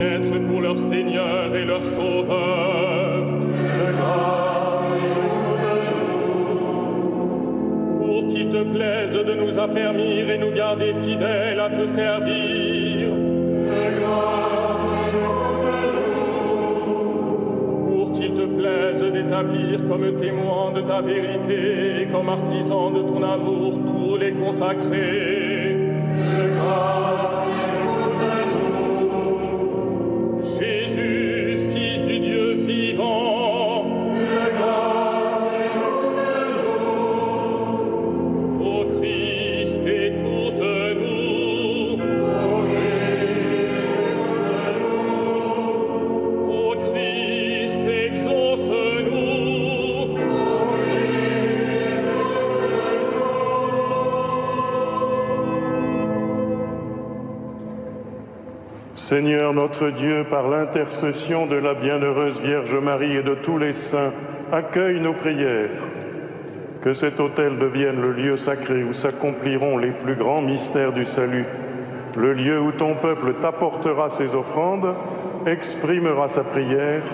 Être pour leur Seigneur et leur Sauveur. De grâce pour qu'il te plaise de nous affermir et nous garder fidèles à te servir. De grâce pour qu'il te plaise d'établir comme témoins de ta vérité et comme artisans de ton amour tous les consacrés. De grâce. Jésus, Fils du Dieu vivant, de grâce écoute-nous. Ô Christ, écoute-nous. Ô Christ, écoute-nous. Ô Christ, exauce-nous. Ô Christ, exauce-nous. Seigneur notre Dieu, par l'intercession de la bienheureuse Vierge Marie et de tous les saints, accueille nos prières. Que cet autel devienne le lieu sacré où s'accompliront les plus grands mystères du salut, le lieu où ton peuple t'apportera ses offrandes, exprimera sa prière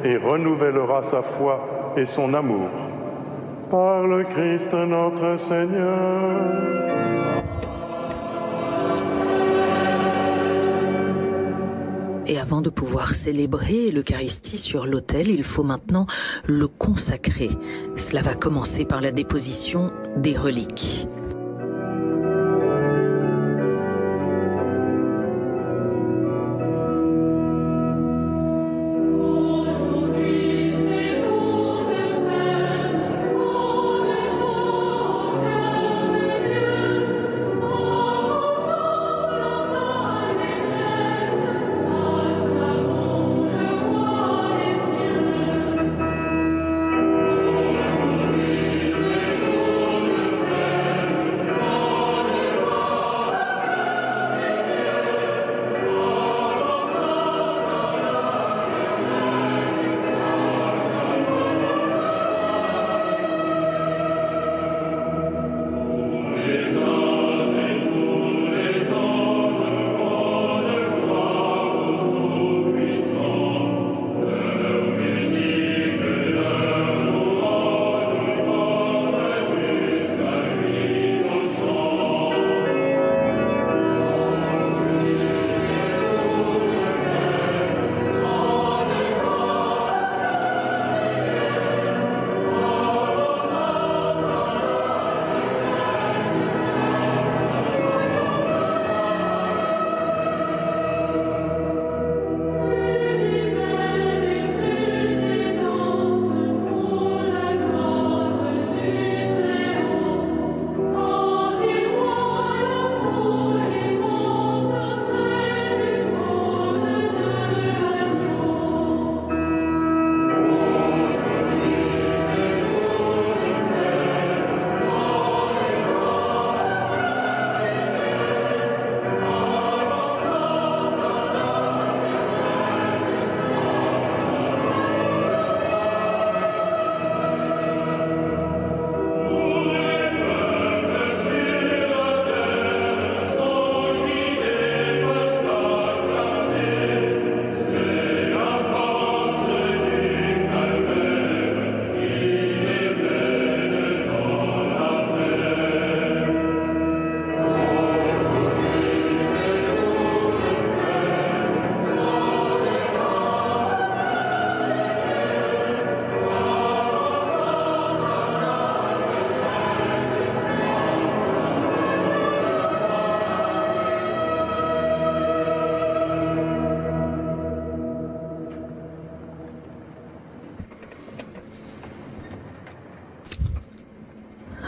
et renouvellera sa foi et son amour. Par le Christ notre Seigneur. Et avant de pouvoir célébrer l'Eucharistie sur l'autel, il faut maintenant le consacrer. Cela va commencer par la déposition des reliques.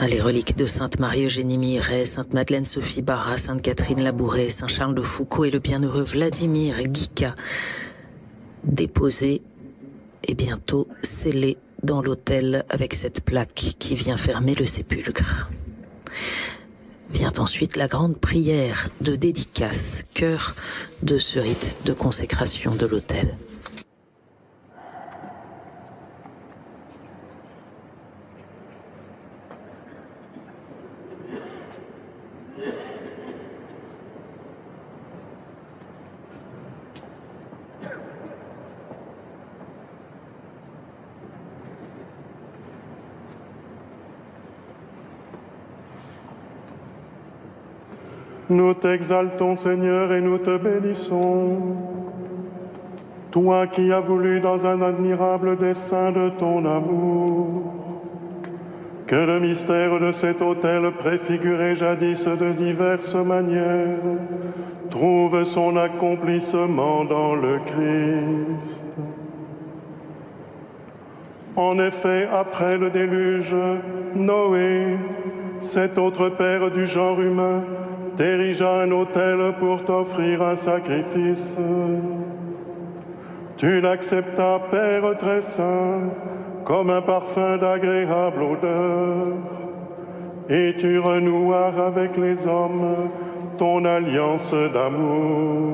Les reliques de Sainte Marie-Eugénie Miret, Sainte Madeleine Sophie Barra, Sainte Catherine Labouret, Saint Charles de Foucauld et le bienheureux Vladimir Guica, déposés et bientôt scellés dans l'autel avec cette plaque qui vient fermer le sépulcre. Vient ensuite la grande prière de dédicace, cœur de ce rite de consécration de l'autel. Nous t'exaltons, Seigneur, et nous te bénissons. Toi qui as voulu, dans un admirable dessein de ton amour, que le mystère de cet autel préfiguré jadis de diverses manières trouve son accomplissement dans le Christ. En effet, après le déluge, Noé, cet autre père du genre humain, t'érigea un autel pour t'offrir un sacrifice. Tu l'acceptas, Père très saint, comme un parfum d'agréable odeur, et tu renouas avec les hommes ton alliance d'amour.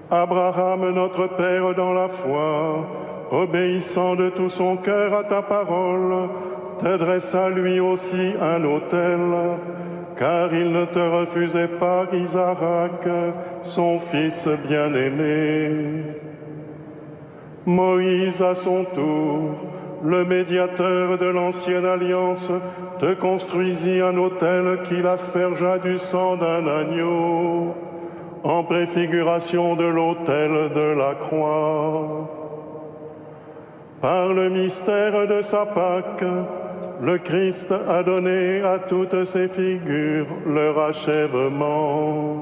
Abraham, notre Père dans la foi, obéissant de tout son cœur à ta parole, te dressa lui aussi un autel, car il ne te refusait pas Isaac, son fils bien-aimé. Moïse, à son tour, le médiateur de l'ancienne alliance, te construisit un autel qu'il aspergea du sang d'un agneau, en préfiguration de l'autel de la croix. Par le mystère de sa Pâque, le Christ a donné à toutes ces figures leur achèvement.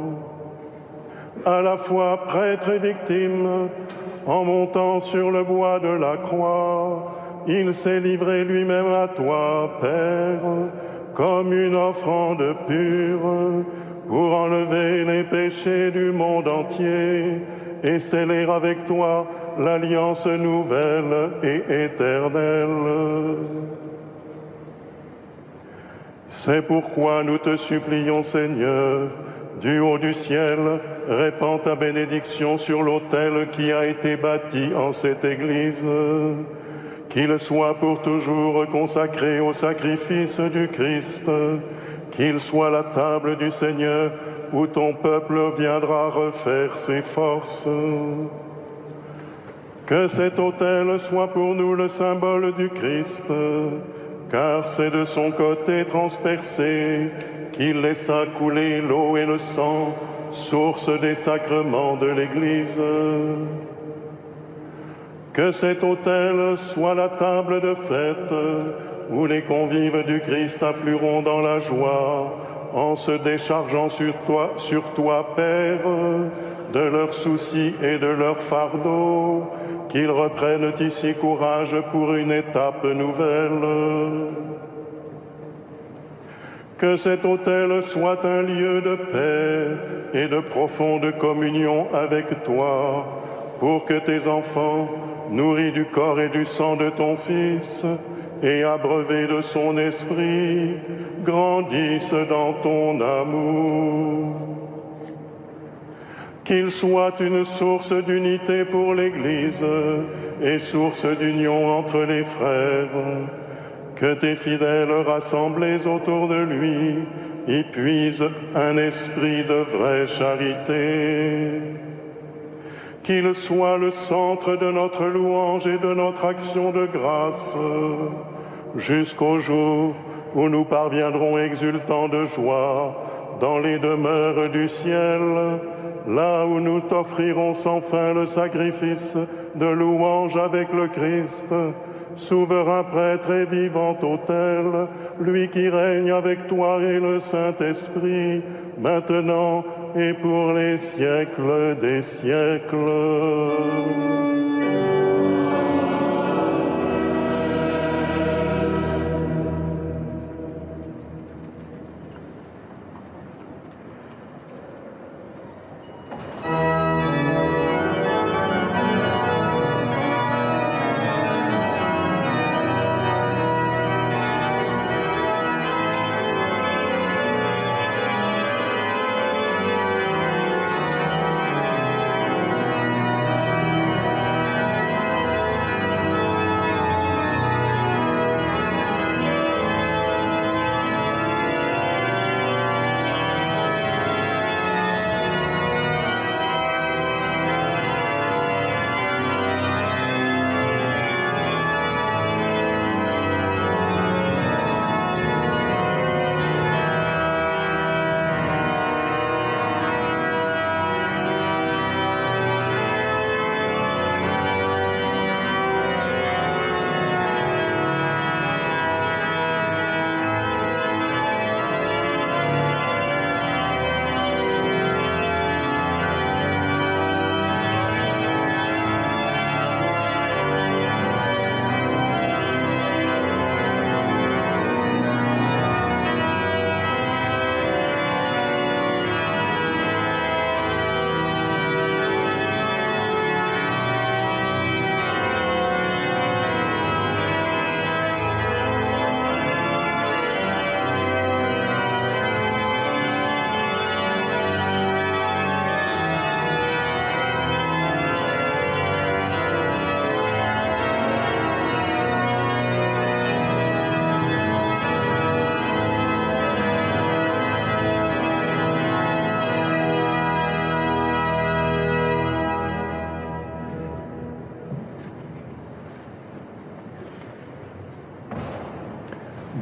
À la fois prêtre et victime, en montant sur le bois de la croix, il s'est livré lui-même à toi, Père, comme une offrande pure, pour enlever les péchés du monde entier et sceller avec toi l'alliance nouvelle et éternelle. C'est pourquoi nous te supplions, Seigneur, du haut du ciel, répands ta bénédiction sur l'autel qui a été bâti en cette Église, qu'il soit pour toujours consacré au sacrifice du Christ, qu'il soit la table du Seigneur où ton peuple viendra refaire ses forces. Que cet autel soit pour nous le symbole du Christ, car c'est de son côté transpercé qu'il laissa couler l'eau et le sang, source des sacrements de l'Église. Que cet autel soit la table de fête où les convives du Christ afflueront dans la joie en se déchargeant sur toi, Père, de leurs soucis et de leurs fardeaux, qu'ils reprennent ici courage pour une étape nouvelle. Que cet autel soit un lieu de paix et de profonde communion avec toi, pour que tes enfants, nourris du corps et du sang de ton Fils, et abreuvés de son esprit, grandissent dans ton amour. Qu'il soit une source d'unité pour l'Église et source d'union entre les frères, que tes fidèles rassemblés autour de lui y puisent un esprit de vraie charité. Qu'il soit le centre de notre louange et de notre action de grâce, jusqu'au jour où nous parviendrons exultants de joie dans les demeures du ciel, là où nous t'offrirons sans fin le sacrifice de louange avec le Christ, souverain prêtre et vivant autel, lui qui règne avec toi et le Saint-Esprit, maintenant et pour les siècles des siècles.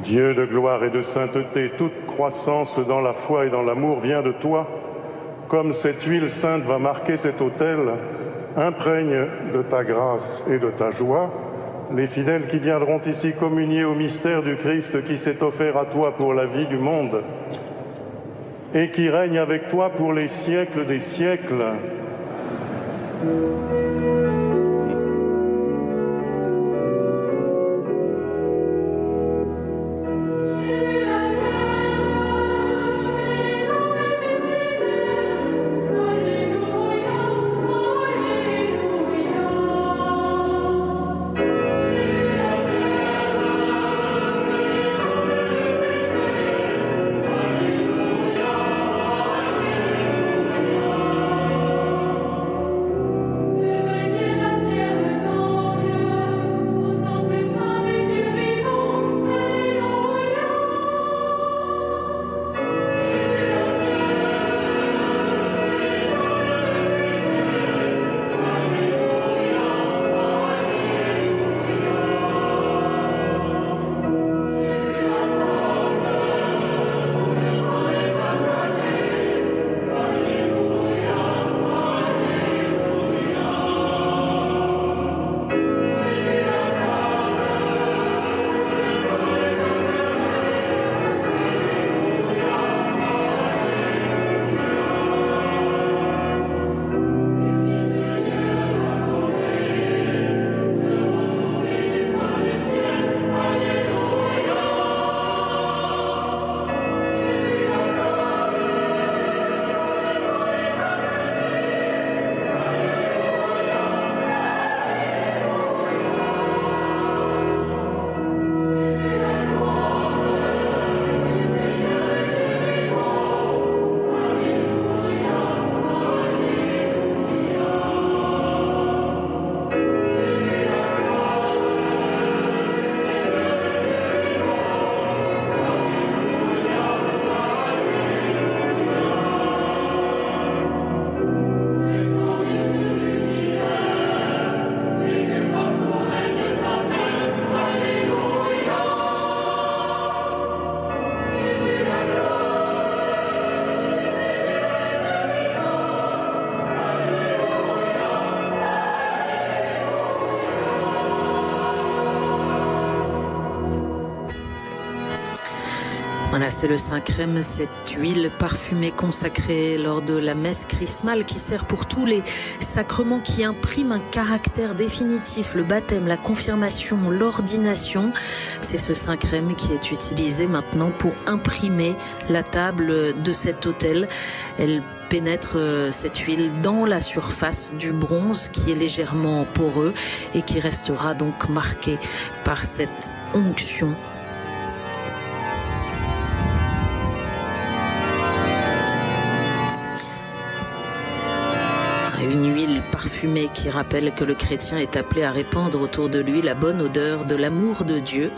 Dieu de gloire et de sainteté, toute croissance dans la foi et dans l'amour vient de toi. Comme cette huile sainte va marquer cet autel, imprègne de ta grâce et de ta joie les fidèles qui viendront ici communier au mystère du Christ qui s'est offert à toi pour la vie du monde et qui règne avec toi pour les siècles des siècles. Voilà, c'est le Saint-Crème, cette huile parfumée consacrée lors de la messe chrismale qui sert pour tous les sacrements, qui impriment un caractère définitif, le baptême, la confirmation, l'ordination. C'est ce Saint-Crème qui est utilisé maintenant pour imprimer la table de cet autel. Elle pénètre cette huile dans la surface du bronze qui est légèrement poreux et qui restera donc marqué par cette onction. Une huile parfumée qui rappelle que le chrétien est appelé à répandre autour de lui la bonne odeur de l'amour de Dieu.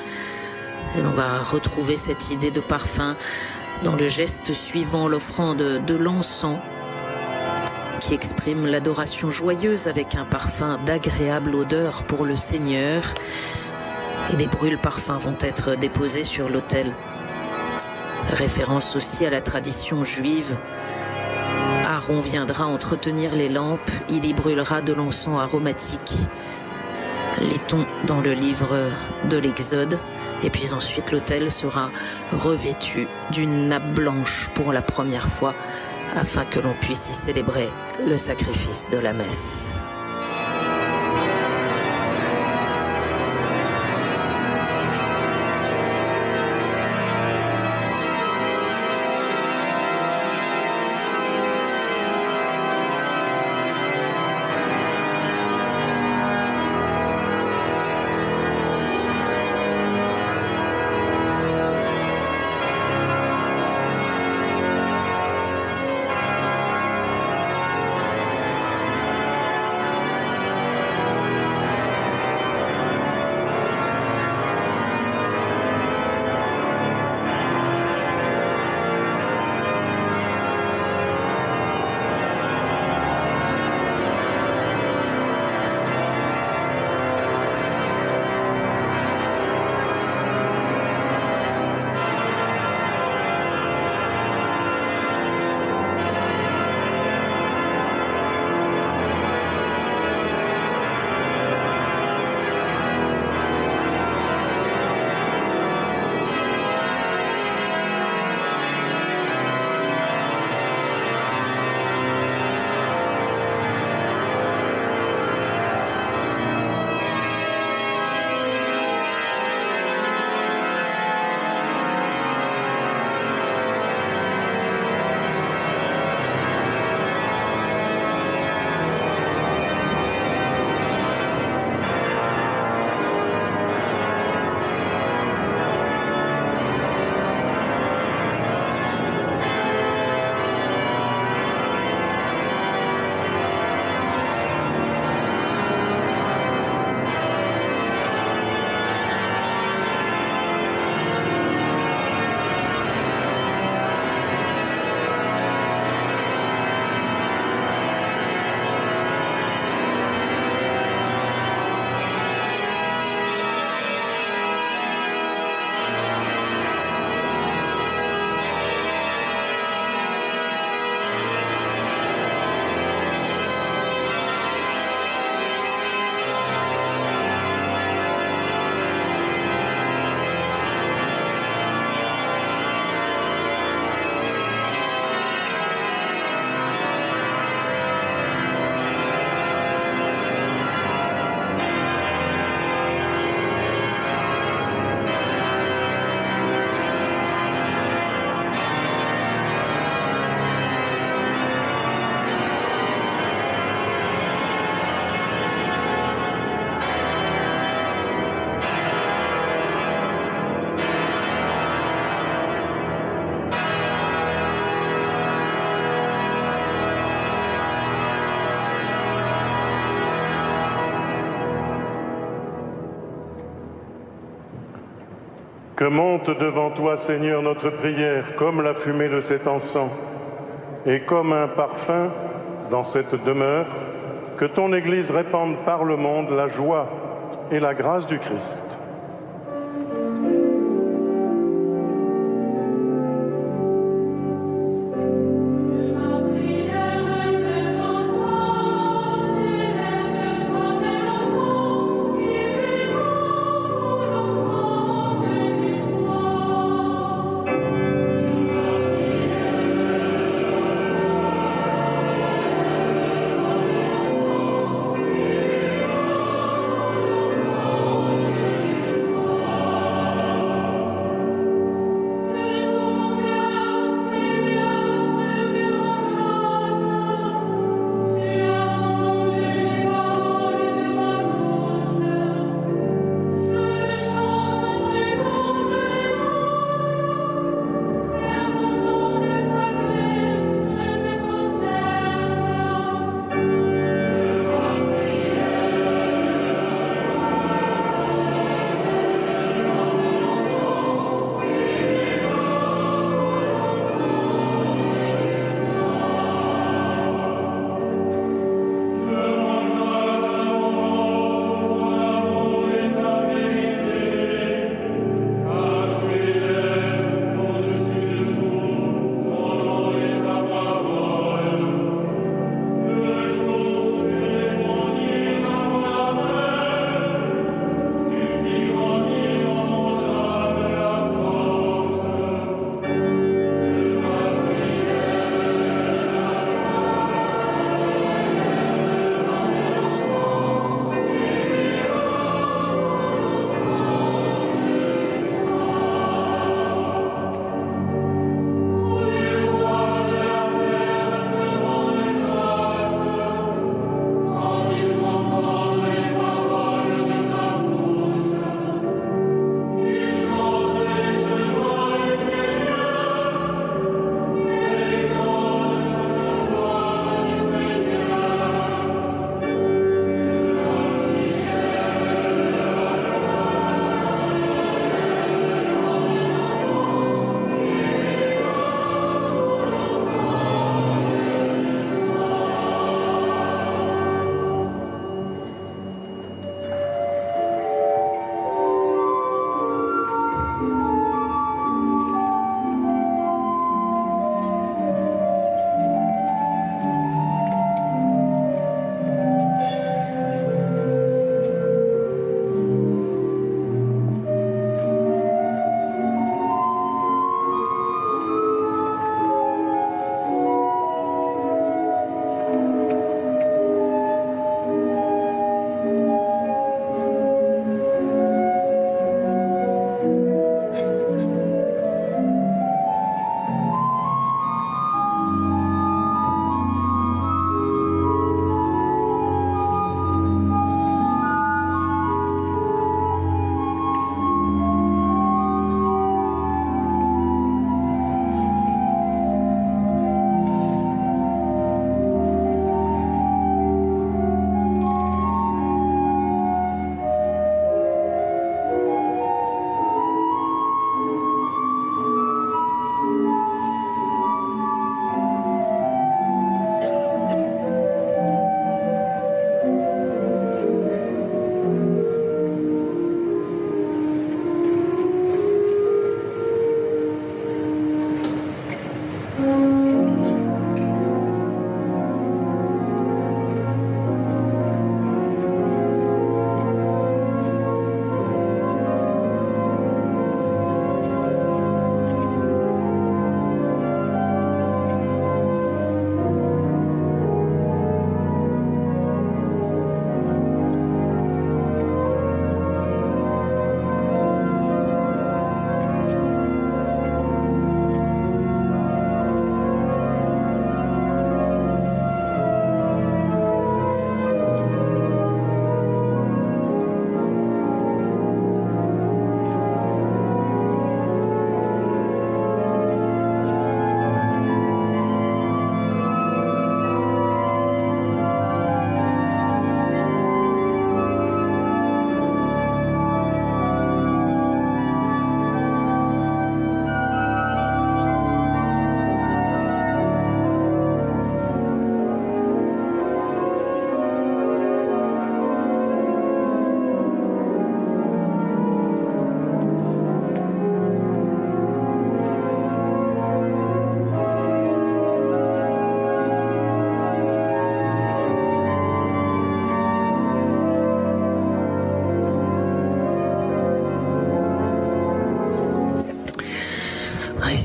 Et on va retrouver cette idée de parfum dans le geste suivant, l'offrande de l'encens qui exprime l'adoration joyeuse avec un parfum d'agréable odeur pour le Seigneur. Et des brûle-parfums vont être déposés sur l'autel. Référence aussi à la tradition juive. Aaron viendra entretenir les lampes, il y brûlera de l'encens aromatique. Lit-on dans le livre de l'Exode. Et puis ensuite, l'autel sera revêtu d'une nappe blanche pour la première fois, afin que l'on puisse y célébrer le sacrifice de la messe. Que monte devant toi, Seigneur, notre prière, comme la fumée de cet encens, et comme un parfum dans cette demeure, que ton Église répande par le monde la joie et la grâce du Christ.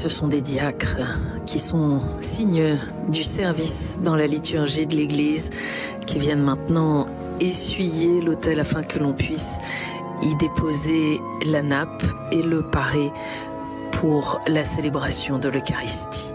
ce sont des diacres qui sont signes du service dans la liturgie de l'Église, qui viennent maintenant essuyer l'autel afin que l'on puisse y déposer la nappe et le parer pour la célébration de l'Eucharistie.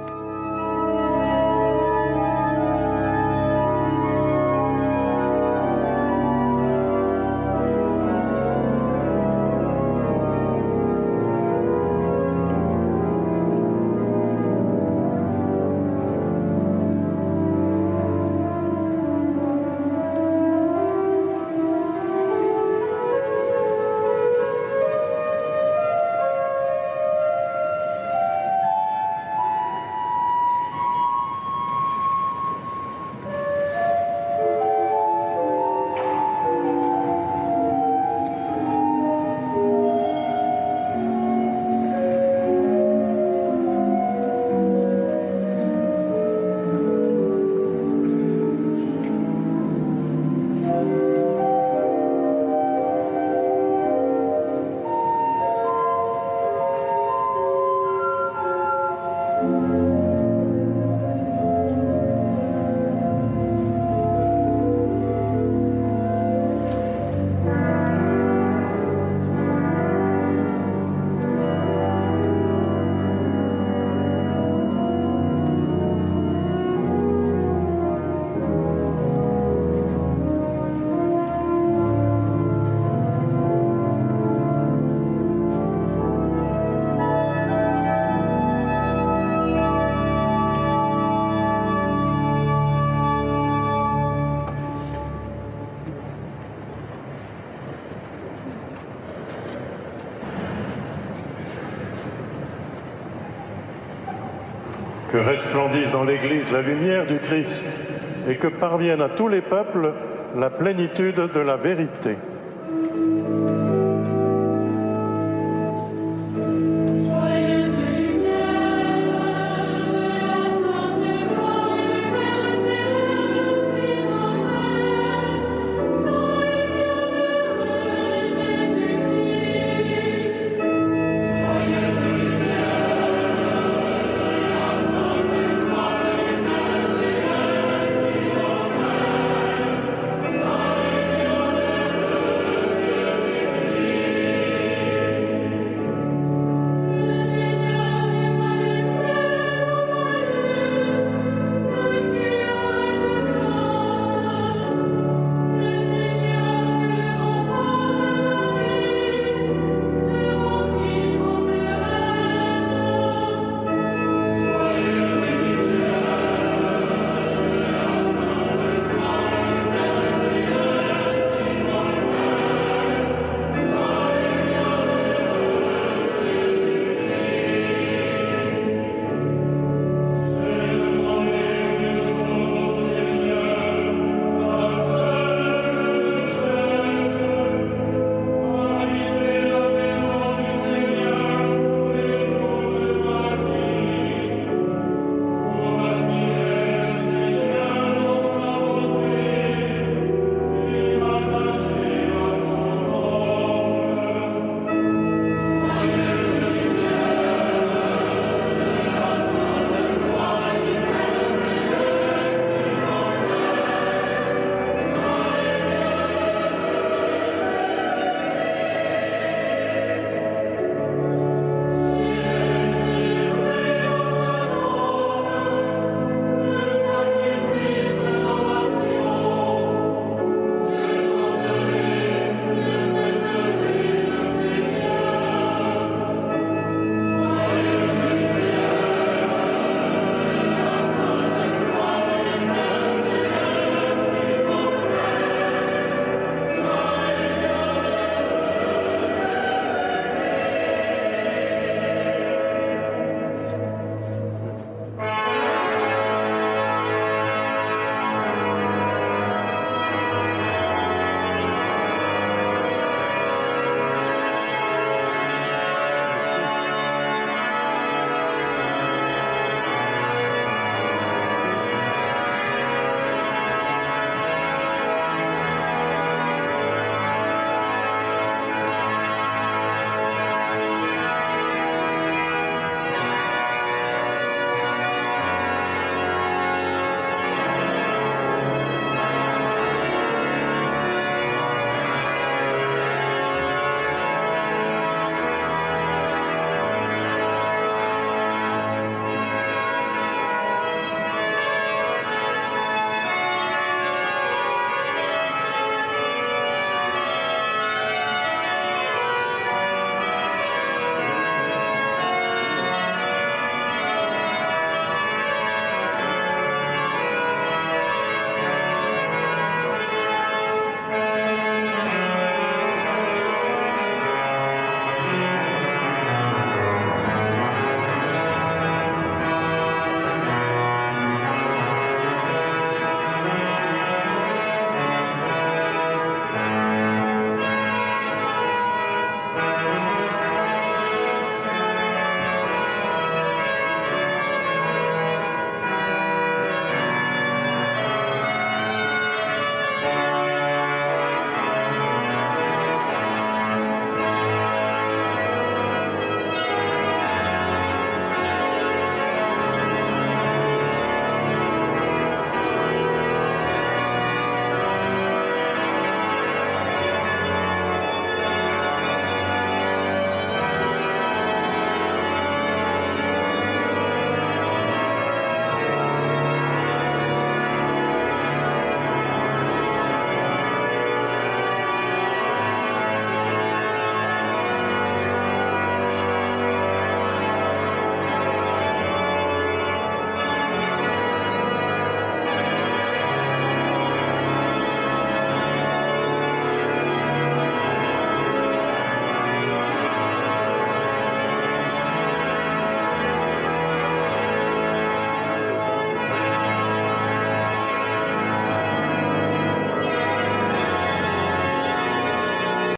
Que resplendisse dans l'Église la lumière du Christ et que parvienne à tous les peuples la plénitude de la vérité.